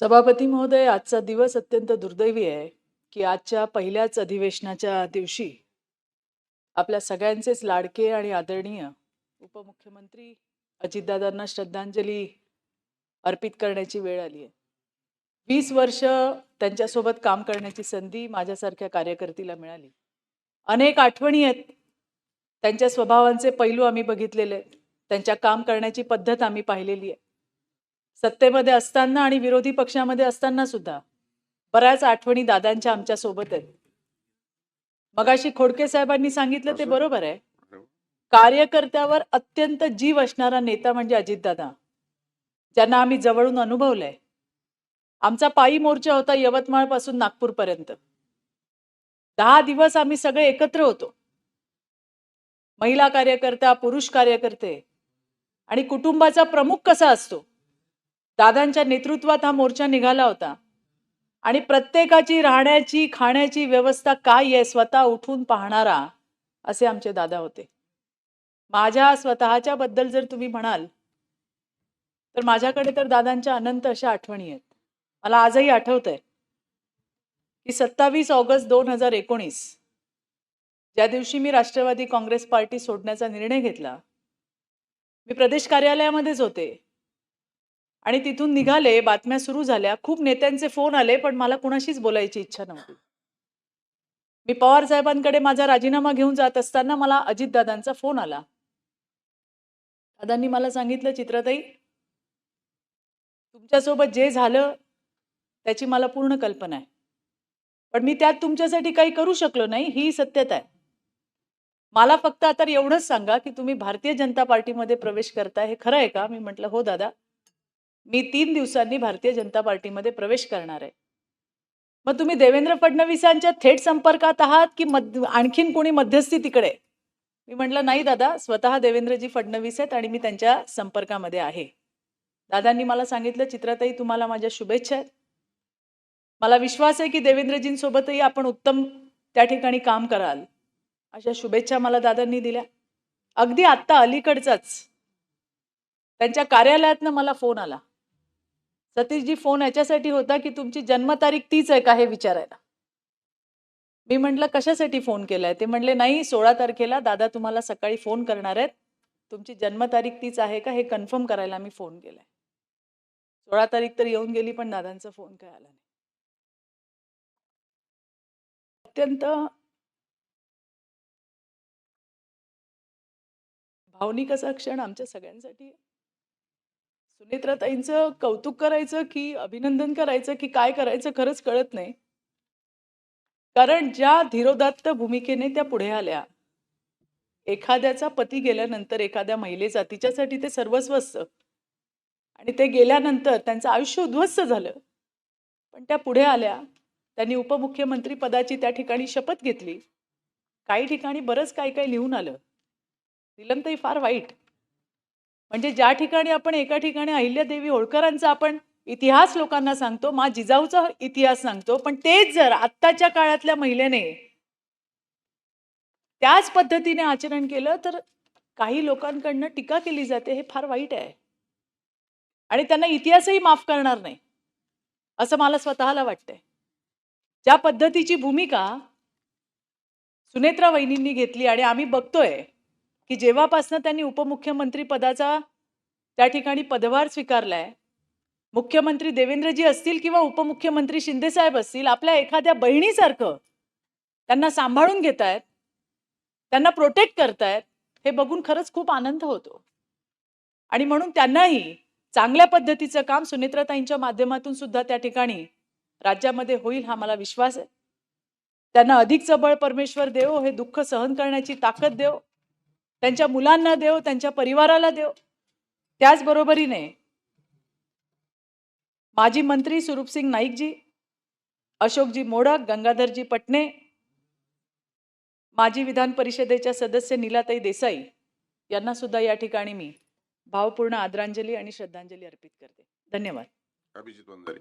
सभापती महोदय, आजचा दिवस अत्यंत दुर्दैवी आहे की आजच्या पहिल्याच अधिवेशनाच्या दिवशी आपल्या सगळ्यांचेच लाडके आणि आदरणीय उपमुख्यमंत्री अजितदादांना श्रद्धांजली अर्पित करण्याची वेळ आली आहे. 20 वर्ष त्यांच्यासोबत काम करण्याची संधी माझ्यासारख्या कार्यकर्त्याला मिळाली. अनेक आठवणी आहेत. त्यांच्या स्वभावांचे पैलू आम्ही बघितलेले आहेत. त्यांच्या काम करण्याची पद्धत आम्ही पाहिलेली आहे. सत्तेमध्ये असताना आणि विरोधी पक्षामध्ये असताना सुद्धा बऱ्याच आठवणी दादांच्या आमच्या सोबत आहेत. मगाशी खोडके साहेबांनी सांगितलं ते बरोबर आहे. कार्यकर्त्यावर अत्यंत जीव असणारा नेता म्हणजे अजितदादा, ज्यांना आम्ही जवळून अनुभवलंय. आमचा पायी मोर्चा होता यवतमाळ पासून नागपूर पर्यंत. 10 दिवस आम्ही सगळे एकत्र होतो. महिला कार्यकर्ता, पुरुष कार्यकर्ते आणि कुटुंबाचा प्रमुख कसा असतो, दादांच्या नेतृत्वात हा मोर्चा निघाला होता. आणि प्रत्येकाची राहण्याची खाण्याची व्यवस्था काय आहे स्वतः उठून पाहणारा असे आमचे दादा होते. माझ्या स्वतःच्या बद्दल जर तुम्ही म्हणाल तर माझ्याकडे तर दादांच्या अनंत अशा आठवणी आहेत. मला आजही आठवतंय की 27 ऑगस्ट 2019 ज्या दिवशी मी राष्ट्रवादी काँग्रेस पार्टी सोडण्याचा निर्णय घेतला, मी प्रदेश कार्यालयामध्येच होते आणि तिथून निघाले. बातम्या सुरू झाल्या, खूप नेत्यांचे फोन आले, पण मला कुणाशीच बोलायची इच्छा नव्हती. मी पवार साहेबांकडे माझा राजीनामा घेऊन जात असताना मला अजितदादांचा फोन आला. दादांनी मला सांगितलं, चित्राताई, तुमच्यासोबत जे झालं त्याची मला पूर्ण कल्पना आहे, पण मी त्यात तुमच्यासाठी काही करू शकलो नाही, ही सत्यता आहे. मला फक्त आता एवढंच सांगा की तुम्ही भारतीय जनता पार्टीमध्ये प्रवेश करताय, हे खरं आहे का? मी म्हटलं, हो दादा, मी 3 दिवसांनी भारतीय जनता पार्टीमध्ये प्रवेश करणार आहे. मग तुम्ही देवेंद्र फडणवीसांच्या थेट संपर्कात आहात की आणखीन कोणी मध्यस्थी तिकडे? मी म्हटलं, नाही दादा, स्वतः देवेंद्रजी फडणवीस आहेत आणि मी त्यांच्या संपर्कामध्ये आहे. दादांनी मला सांगितलं, चित्राताई, तुम्हाला माझ्या शुभेच्छा आहेत. मला विश्वास आहे की देवेंद्रजींसोबतही आपण उत्तम त्या ठिकाणी काम कराल, अशा शुभेच्छा मला दादांनी दिल्या. अगदी आत्ता अलीकडचाच त्यांच्या कार्यालयातनं मला फोन आला. सतीशजी, फोन याच्यासाठी होता की तुमची जन्मतारीख तीच आहे का हे विचारायला. मी म्हटलं, कशासाठी फोन केलाय? ते म्हणले, नाही, 16 तारखेला दादा तुम्हाला सकाळी फोन करणार आहेत, तुमची जन्मतारीख तीच आहे का हे कन्फर्म करायला मी फोन केलाय. 16 तारीख तर येऊन गेली, पण दादांचा फोन काय आला नाही. अत्यंत भावनिक असा क्षण आमच्या सगळ्यांसाठी. सुनेत्राताईंचं कौतुक करायचं की अभिनंदन करायचं की काय करायचं खरंच कळत नाही. कारण ज्या धीरोदात्त भूमिकेने त्या पुढे आल्या. एखाद्याचा पती गेल्यानंतर एखाद्या महिलेचा तिच्यासाठी ते सर्वस्व असतं आणि ते गेल्यानंतर त्यांचं आयुष्य उद्ध्वस्त झालं, पण त्या पुढे आल्या. त्यांनी उपमुख्यमंत्री पदाची त्या ठिकाणी शपथ घेतली. काही ठिकाणी बरंच काही काही लिहून आलं. नीलमताई, फार वाईट. म्हणजे ज्या ठिकाणी आपण एका ठिकाणी अहिल्यादेवी होळकरांचा आपण इतिहास लोकांना सांगतो, मा जिजाऊचा इतिहास सांगतो, पण तेच जर आत्ताच्या काळातल्या महिलेने त्याच पद्धतीने आचरण केलं तर काही लोकांकडनं टीका केली जाते. हे फार वाईट आहे आणि त्यांना इतिहासही माफ करणार नाही असं मला स्वतःला वाटतंय. ज्या पद्धतीची भूमिका सुनेत्रा वहिनींनी घेतली आणि आम्ही बघतोय की जेव्हापासून त्यांनी उपमुख्यमंत्री पदाचा त्या ठिकाणी पदभार स्वीकारलाय, मुख्यमंत्री देवेंद्रजी असतील किंवा उपमुख्यमंत्री शिंदे साहेब असतील, आपल्या एखाद्या बहिणीसारखं त्यांना सांभाळून घेतायत, त्यांना प्रोटेक्ट करतायत, हे बघून खरंच खूप आनंद होतो. आणि म्हणून त्यांनाही चांगल्या पद्धतीचं काम सुनेत्राताईंच्या माध्यमातून सुद्धा त्या ठिकाणी राज्यामध्ये होईल हा मला विश्वास आहे. त्यांना अधिकचं बळ परमेश्वर देव, हे दुःख सहन करण्याची ताकद देव, त्यांच्या मुलांना देव, त्यांच्या परिवाराला देव. त्याचबरोबरीने माजी मंत्री सुरूपसिंग नाईकजी, अशोकजी मोडक, गंगाधरजी पटणे, माजी विधान परिषदेच्या सदस्य नीलाताई देसाई यांना सुद्धा या ठिकाणी मी भावपूर्ण आदरांजली आणि श्रद्धांजली अर्पित करते. धन्यवाद. अभिजित वंजारी.